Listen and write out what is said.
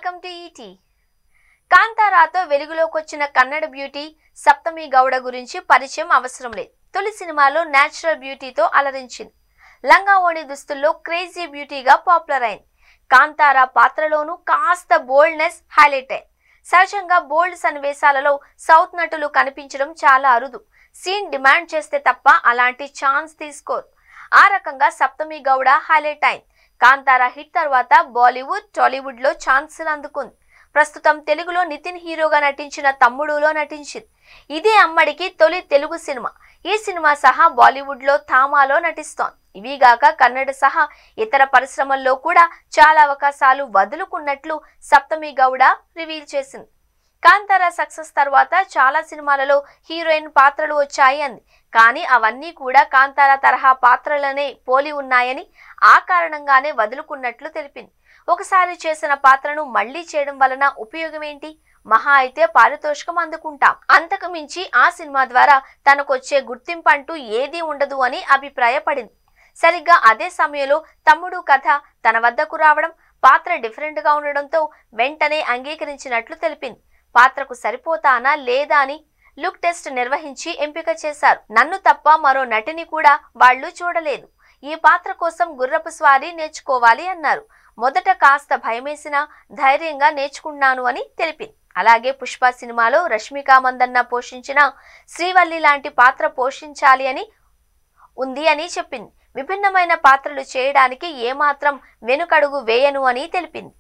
Welcome to ET. కాంతారాతో వెలుగులోకొచ్చిన Kannada beauty Saptami Gowda గురించి పరిచయం అవసరం లేదు. తొలి సినిమాలో నేచురల్ బ్యూటీతో అలరించింది. లంగా ఓణి దుస్తుల్లో క్రేజీ బ్యూటీగా పాపులర్ అయింది. కాంతారా పాత్రలోనూ కాస్త బోల్డ్నెస్ హైలైట్ అయింది. సహజంగా బోల్డ్ సన్నివేశాలలో సౌత్ నటులు కనిపించడం చాలా అరుదు. సీన్ డిమాండ్ చేస్తే తప్ప అలాంటి ఛాన్స్ తీసుకోరు. ఆ రకంగా సప్తమి గౌడ హైలైట్ అయింది. కాంతారా హిట్ తర్వాత బాలీవుడ్, టాలీవుడ్ లో ఛాన్సులు అందుకుంది. ప్రస్తుతం తెలుగులో నితిన్ హీరోగా నటించిన తమ్ముడులో నటించింది. ఇదే అమ్మడికి తొలి తెలుగు సినిమా. ఈ సినిమా సహా బాలీవుడ్ లో థామాలో నటిస్తోంది. ఇవిగాక కన్నడ సహా ఇతర పరిశ్రమల్లో కూడా చాలా అవకాశాలు వదులుకున్నట్లు సప్తమి గౌడ రివీల్ చేసింది. కాంతారా సక్సెస్ తర్వాత చాలా సినిమాలలో హీరోయిన్ పాత్రలు వచ్చాయి అంది. కానీ అవన్నీ కూడా కాంతారా తరహా పాత్రలనే పోలి ఉన్నాయని, ఆ కారణంగానే వదులుకున్నట్లు తెలిపింది. ఒకసారి చేసిన పాత్రను మళ్లీ చేయడం వలన ఉపయోగం ఏంటి? మహా అయితే పారితోషికం అందుకుంటాం, అంతకు మించి ఆ సినిమా ద్వారా తనకొచ్చే గుర్తింపు అంటూ ఏదీ ఉండదు అని అభిప్రాయపడింది. సరిగ్గా అదే సమయంలో తమ్ముడు కథ తన వద్దకు రావడం, పాత్ర డిఫరెంట్ గా ఉండడంతో వెంటనే అంగీకరించినట్లు తెలిపింది. పాత్రకు సరిపోతానా లేదా అని లుక్ టెస్ట్ నిర్వహించి ఎంపిక చేశారు. నన్ను తప్ప మరో నటిని కూడా వాళ్ళు చూడలేదు. ఈ పాత్ర కోసం గుర్రపు స్వారీ నేర్చుకోవాలి అన్నారు. మొదట కాస్త భయమేసినా ధైర్యంగా నేర్చుకున్నాను అని తెలిపింది. అలాగే పుష్ప సినిమాలో రష్మిక మందన్న పోషించిన శ్రీవల్లి లాంటి పాత్ర పోషించాలి అని ఉంది అని చెప్పింది. విభిన్నమైన పాత్రలు చేయడానికి ఏమాత్రం వెనుకడుగు వేయను అని తెలిపింది.